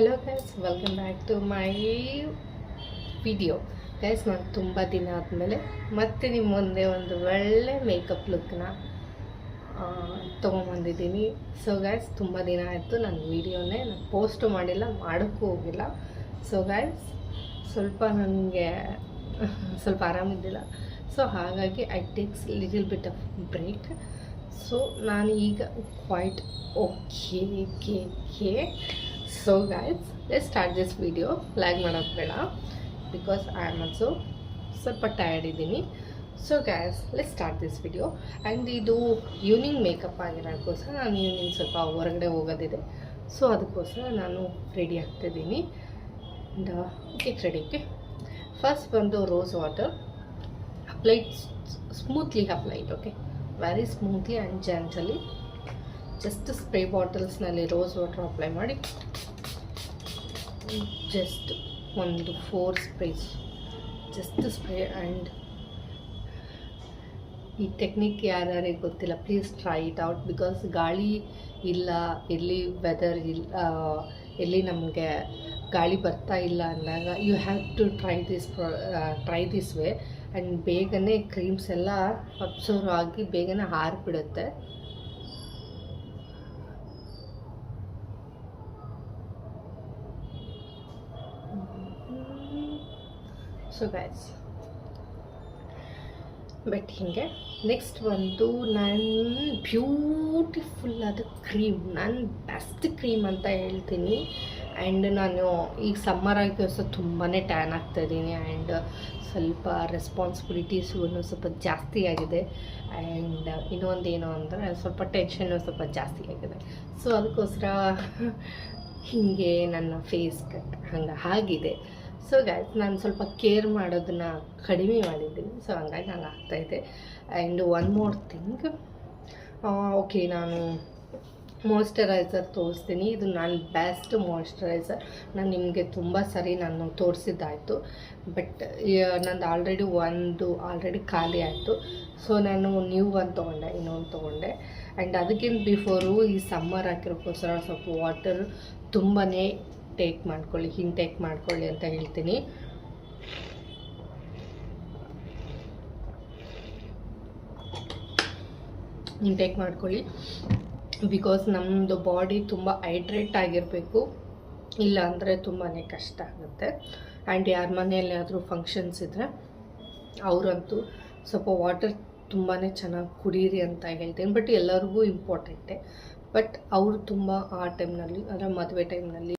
Hello guys, welcome back to my video. Guys, ನಾನು ತುಂಬ ದಿನ ಆದಮೇಲೆ ಮತ್ತೆ ನಿಮ್ಮ ಮುಂದೆ ಒಂದು ಒಳ್ಳೆ ಮೇಕಪ್ ಲುಕ್ನ ತೊಗೊಂಬಂದಿದ್ದೀನಿ. ಸೊ ಗೈಸ್, ತುಂಬ ದಿನ ಆಯಿತು ನಾನು ವೀಡಿಯೋನೇ ಪೋಸ್ಟು ಮಾಡಿಲ್ಲ, ಮಾಡೋಕ್ಕೂ ಹೋಗಿಲ್ಲ. ಸೊ ಗೈಸ್, ನನಗೆ ಸ್ವಲ್ಪ ಆರಾಮಿದ್ದಿಲ್ಲ. ಸೊ ಹಾಗಾಗಿ I takes little bit of break. So ನಾನು ಈಗ quite okay. So guys, let's start this video. Lag ಮಾಡೋದು ಬೇಡ, ಬಿಕಾಸ್ ಐ ಆಮ್ ಆಲ್ಸೋ ಸ್ವಲ್ಪ ಟಯರ್ಡ್ ಇದ್ದೀನಿ. So guys, let's start this video. And ಇದು ಈವ್ನಿಂಗ್ ಮೇಕಪ್ ಆಗಿರೋಕ್ಕೋಸ್ಕರ ನಾನು ಈವ್ನಿಂಗ್ ಸ್ವಲ್ಪ ಹೊರಗಡೆ ಹೋಗೋದಿದೆ. ಸೊ ಅದಕ್ಕೋಸ್ಕರ ನಾನು ರೆಡಿ ಆಗ್ತಿದ್ದೀನಿ. ಆ್ಯಂಡ್ ಕೇಕ್ ರೆಡಿಗೆ ಫಸ್ಟ್ ಬಂದು rose water applied, smoothly applied. Okay, very smoothly and ಜೆಂಟಲಿ. Just spray ಬಾಟಲ್ಸ್ನಲ್ಲಿ ರೋಸ್ ವಾಟರ್ ಅಪ್ಲೈ ಮಾಡಿ ಜಸ್ಟ್ ಒಂದು 4 ಸ್ಪ್ರೇಸ್, ಜಸ್ಟ್ ಸ್ಪ್ರೇ. ಆ್ಯಂಡ್ ಈ ಟೆಕ್ನಿಕ್ ಯಾರ್ಯಾರಿಗೆ ಗೊತ್ತಿಲ್ಲ, please try it out. Because ಗಾಳಿ ಇಲ್ಲ, ಎಲ್ಲಿ ವೆದರ್ ಇಲ್ಲ, ಎಲ್ಲಿ ನಮಗೆ ಗಾಳಿ ಬರ್ತಾ ಇಲ್ಲ ಅಂದಾಗ you have to try this way. And ಬೇಗನೆ ಕ್ರೀಮ್ಸ್ ಎಲ್ಲ ಅಬ್ಸರ್ವ್ ಆಗಿ ಬೇಗನೆ ಹಾರಿಬಿಡುತ್ತೆ. ಸೊ ಗೈಸ್, ಬಟ್ ಹೀಗೆ ನೆಕ್ಸ್ಟ್ ಬಂದು ನಾನು ಬ್ಯೂಟಿಫುಲ್ ಆದ ಕ್ರೀಮ್, ನಾನು ಬೆಸ್ಟ್ ಕ್ರೀಮ್ ಅಂತ ಹೇಳ್ತೀನಿ. ಆ್ಯಂಡ್ ನಾನು ಈಗ ಸಮ್ಮರ್ ಆಗಿ ತುಂಬಾ ಟ್ಯಾನ್ ಆಗ್ತಾಯಿದ್ದೀನಿ. ಆ್ಯಂಡ್ ಸ್ವಲ್ಪ ರೆಸ್ಪಾನ್ಸಿಬಿಲಿಟೀಸು ಸ್ವಲ್ಪ ಜಾಸ್ತಿ ಆಗಿದೆ. ಆ್ಯಂಡ್ ಇನ್ನೊಂದೇನು ಅಂದರೆ ಸ್ವಲ್ಪ ಟೆನ್ಷನ್ನು ಸ್ವಲ್ಪ ಜಾಸ್ತಿ ಆಗಿದೆ. ಸೊ ಅದಕ್ಕೋಸ್ಕರ ಹೀಗೆ ನನ್ನ ಫೇಸ್ ಕಟ್ ಆಗಿದೆ. ಸೊ ಗೈಸ್, ನಾನು ಸ್ವಲ್ಪ ಕೇರ್ ಮಾಡೋದನ್ನು ಕಡಿಮೆ ಮಾಡಿದ್ದೀನಿ. ಸೊ ಹಂಗಾಗಿ ನಂಗೆ ಆಗ್ತಾಯಿದೆ. And one more thing, okay, ನಾನು ಮಾಯ್ಶ್ಚರೈಸರ್ ತೋರಿಸ್ತೀನಿ. ಇದು ನನ್ನ ಬೆಸ್ಟ್ ಮಾಯ್ಶ್ಚರೈಸರ್. ನಾನು ನಿಮಗೆ ತುಂಬ ಸರಿ ನಾನು ತೋರಿಸಿದ್ದಾಯಿತು. ಬಟ್ ನಂದು ಆಲ್ರೆಡಿ ಖಾಲಿ ಆಯಿತು. ಸೊ ನಾನು ಒಂದು ತೊಗೊಂಡೆ, ಇನ್ನೊಂದು ತೊಗೊಂಡೆ. ಆ್ಯಂಡ್ ಅದಕ್ಕಿಂತ ಬಿಫೋರು ಈ ಸಮ್ಮರ್ ಹಾಕಿರೋಕ್ಕೋಸ್ಕರ ಸ್ವಲ್ಪ ವಾಟರ್ ತುಂಬಾ ಇಂಟೇಕ್ ಮಾಡ್ಕೊಳ್ಳಿ ಅಂತ ಹೇಳ್ತೀನಿ. ಇಂಟೇಕ್ ಮಾಡ್ಕೊಳ್ಳಿ, ಬಿಕಾಸ್ ನಮ್ಮದು ಬಾಡಿ ತುಂಬ ಹೈಡ್ರೇಟ್ ಆಗಿರಬೇಕು. ಇಲ್ಲ ಅಂದರೆ ತುಂಬಾ ಕಷ್ಟ ಆಗುತ್ತೆ. ಆ್ಯಂಡ್ ಯಾರ ಮನೆಯಲ್ಲಾದರೂ ಫಂಕ್ಷನ್ಸ್ ಇದ್ದರೆ ಅವರಂತೂ ಸ್ವಲ್ಪ ವಾಟರ್ ತುಂಬಾ ಚೆನ್ನಾಗಿ ಕುಡೀರಿ ಅಂತ ಹೇಳ್ತೀನಿ. ಬಟ್ ಎಲ್ಲರಿಗೂ ಇಂಪಾರ್ಟೆಂಟೇ. ಬಟ್ ಅವರು ತುಂಬ ಆ ಟೈಮ್ನಲ್ಲಿ, ಅಂದರೆ ಮದುವೆ ಟೈಮ್ನಲ್ಲಿ